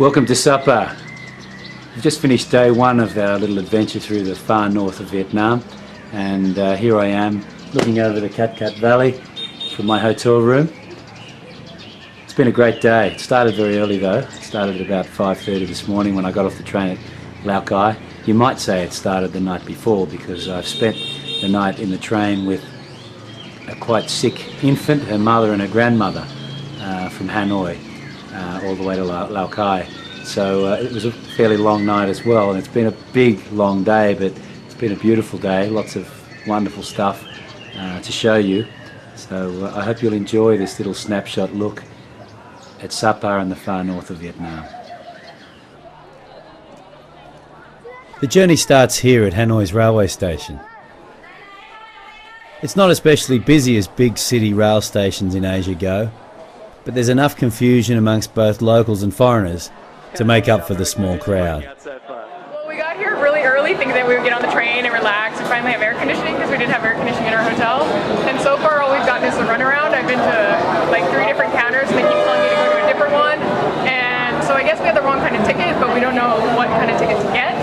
Welcome to Sapa. We've just finished day one of our little adventure through the far north of Vietnam, and here I am looking over the Cat Cat Valley from my hotel room. It's been a great day. It started very early though. It started at about 5:30 this morning when I got off the train at Lao Cai. You might say it started the night before because I've spent the night in the train with a quite sick infant, her mother and her grandmother from Hanoi all the way to Lao Cai. So it was a fairly long night as well, and it's been a big long day, but it's been a beautiful day, lots of wonderful stuff to show you. So I hope you'll enjoy this little snapshot look at Sapa in the far north of Vietnam. The journey starts here at Hanoi's railway station. It's not especially busy as big city rail stations in Asia go, but there's enough confusion amongst both locals and foreigners to make up for the small crowd. Well, we got here really early thinking that we would get on the train and relax and finally have air conditioning because we didn't have air conditioning in our hotel. And so far all we've gotten is the runaround. I've been to like 3 different counters and they keep telling me to go to a different one. And so I guess we had the wrong kind of ticket, but we don't know what kind of ticket to get.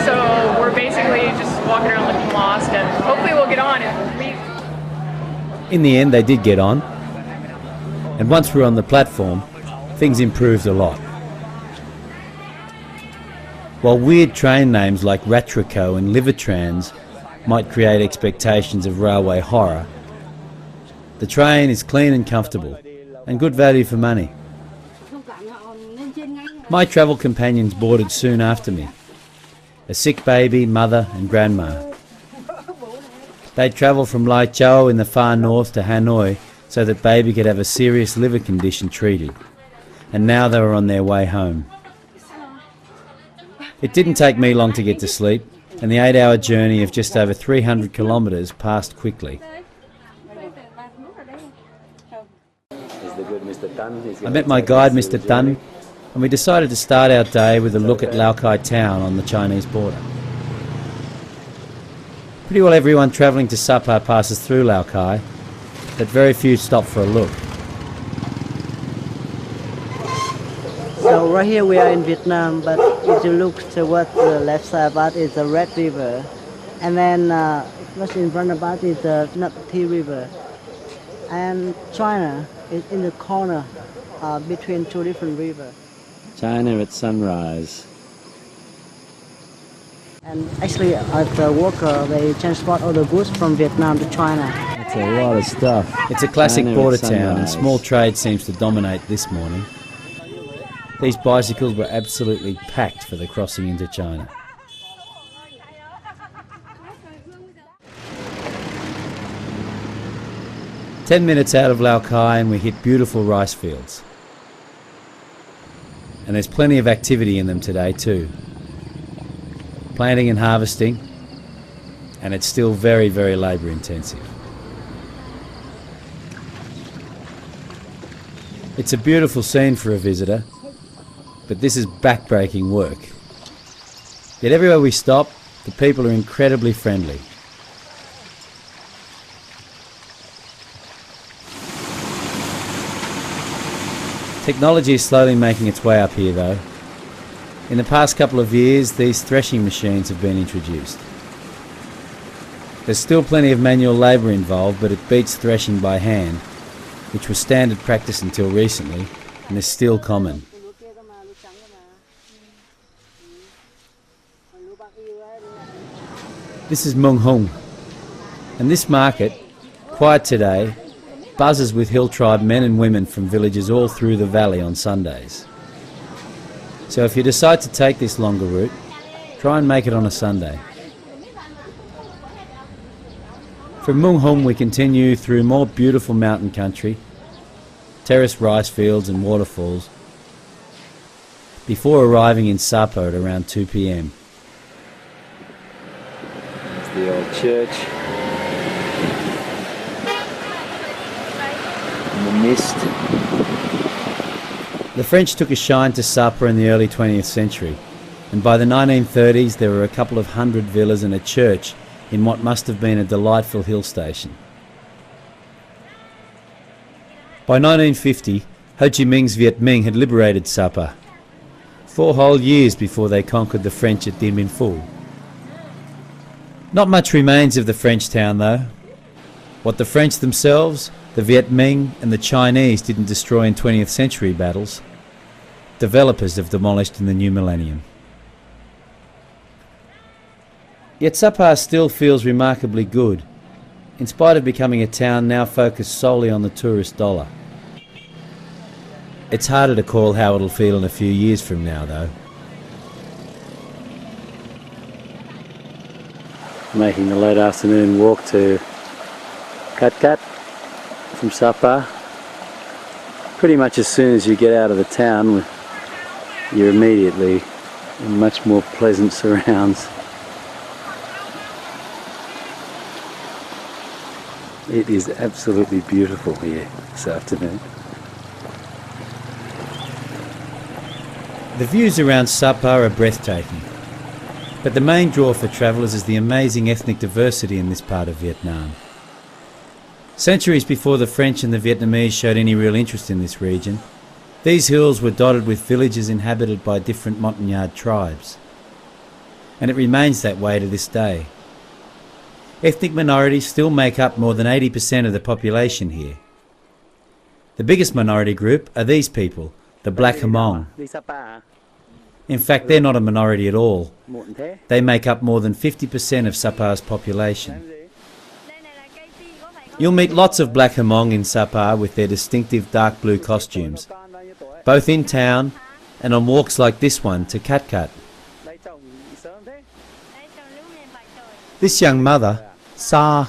So we're basically just walking around looking lost, and hopefully we'll get on and leave. In the end they did get on, and once we were on the platform, things improved a lot. While weird train names like Ratrico and Livertrans might create expectations of railway horror, the train is clean and comfortable, and good value for money. My travel companions boarded soon after me, a sick baby, mother and grandma. They'd travel from Lai Châu in the far north to Hanoi so that baby could have a serious liver condition treated, and now they were on their way home. It didn't take me long to get to sleep, and the 8-hour journey of just over 300 kilometres passed quickly. I met my guide, Mr. Tan, and we decided to start our day with a look at Lao Cai town on the Chinese border. Pretty well everyone travelling to Sapa passes through Lao Cai, but very few stop for a look. So right here we are in Vietnam, but if you look towards the left side about is the Red River, and then what's in front about is the Nut Tea River, and China is in the corner between 2 different rivers. China at sunrise. And actually at the worker they transport all the goods from Vietnam to China. That's a lot of stuff. It's a classic border town, and small trade seems to dominate this morning. These bicycles were absolutely packed for the crossing into China. "10 minutes out of Lao Cai and we hit beautiful rice fields. And there's plenty of activity in them today too. Planting and harvesting, and it's still very, very labour intensive. It's a beautiful scene for a visitor, but this is back-breaking work. Yet everywhere we stop, the people are incredibly friendly. Technology is slowly making its way up here though. In the past couple of years, these threshing machines have been introduced. There's still plenty of manual labour involved, but it beats threshing by hand, which was standard practice until recently, and is still common. This is Mung Hung, and this market, quiet today, buzzes with hill tribe men and women from villages all through the valley on Sundays. So if you decide to take this longer route, try and make it on a Sunday. From Mung Hung we continue through more beautiful mountain country, terraced rice fields and waterfalls, before arriving in Sapa at around 2 p.m. It's the old church. In the mist. The French took a shine to Sapa in the early 20th century, and by the 1930s there were a couple of 100 villas and a church in what must have been a delightful hill station. By 1950, Ho Chi Minh's Viet Minh had liberated Sapa. 4 whole years before they conquered the French at Dien Bien Phu. Not much remains of the French town though. What the French themselves, the Viet Minh and the Chinese didn't destroy in 20th century battles, developers have demolished in the new millennium. Yet Sapa still feels remarkably good, in spite of becoming a town now focused solely on the tourist dollar. It's harder to call how it'll feel in a few years from now though. Making the late afternoon walk to Cat Cat from Sapa. Pretty much as soon as you get out of the town, you're immediately in much more pleasant surrounds. It is absolutely beautiful here this afternoon. The views around Sapa are breathtaking, but the main draw for travellers is the amazing ethnic diversity in this part of Vietnam. Centuries before the French and the Vietnamese showed any real interest in this region, these hills were dotted with villages inhabited by different montagnard tribes. And it remains that way to this day. Ethnic minorities still make up more than 80% of the population here. The biggest minority group are these people, the Black Hmong. In fact, they're not a minority at all. They make up more than 50% of Sapa's population. You'll meet lots of Black Hmong in Sapa with their distinctive dark blue costumes, both in town and on walks like this one to Cat Cat. This young mother, Sa,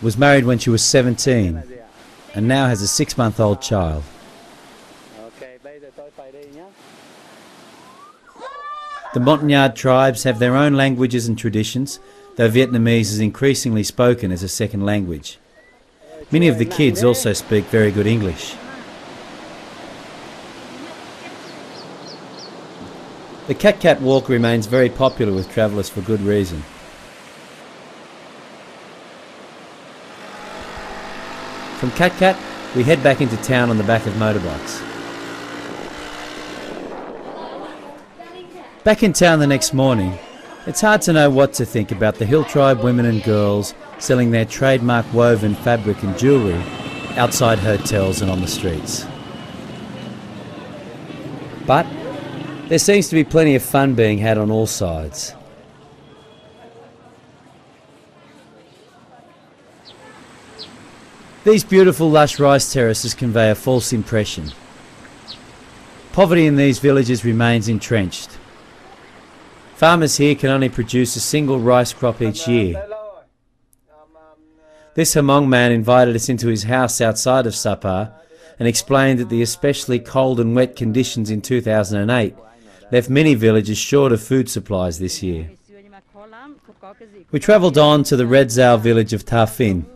was married when she was 17 and now has a 6-month-old child. The Montagnard tribes have their own languages and traditions, though Vietnamese is increasingly spoken as a second language. Many of the kids also speak very good English. The Cat Cat walk remains very popular with travellers for good reason. From Cat Cat, we head back into town on the back of motorbikes. Back in town the next morning, it's hard to know what to think about the hill tribe women and girls selling their trademark woven fabric and jewellery outside hotels and on the streets. But there seems to be plenty of fun being had on all sides. These beautiful lush rice terraces convey a false impression. Poverty in these villages remains entrenched. Farmers here can only produce a single rice crop each year. This Hmong man invited us into his house outside of Sapa and explained that the especially cold and wet conditions in 2008 left many villages short of food supplies this year. We travelled on to the Red Zao village of Ta Phin.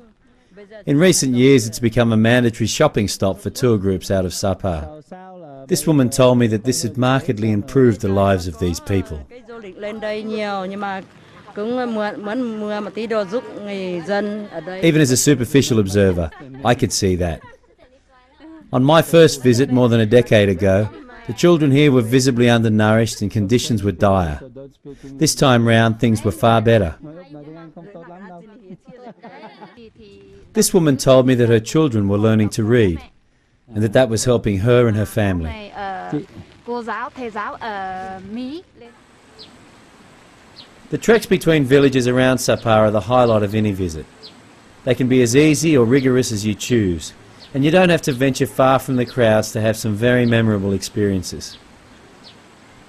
In recent years it's become a mandatory shopping stop for tour groups out of Sapa. This woman told me that this had markedly improved the lives of these people. Even as a superficial observer, I could see that. On my first visit more than a decade ago, the children here were visibly undernourished and conditions were dire. This time round things were far better. This woman told me that her children were learning to read and that was helping her and her family. The treks between villages around Sapa are the highlight of any visit. They can be as easy or rigorous as you choose, and you don't have to venture far from the crowds to have some very memorable experiences.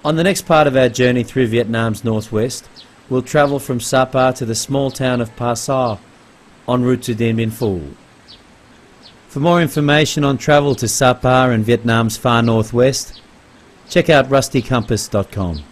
On the next part of our journey through Vietnam's northwest, we'll travel from Sapa to the small town of Pa Sa, en route to Dien Bien Phu. For more information on travel to Sapa and Vietnam's far northwest, check out rustycompass.com.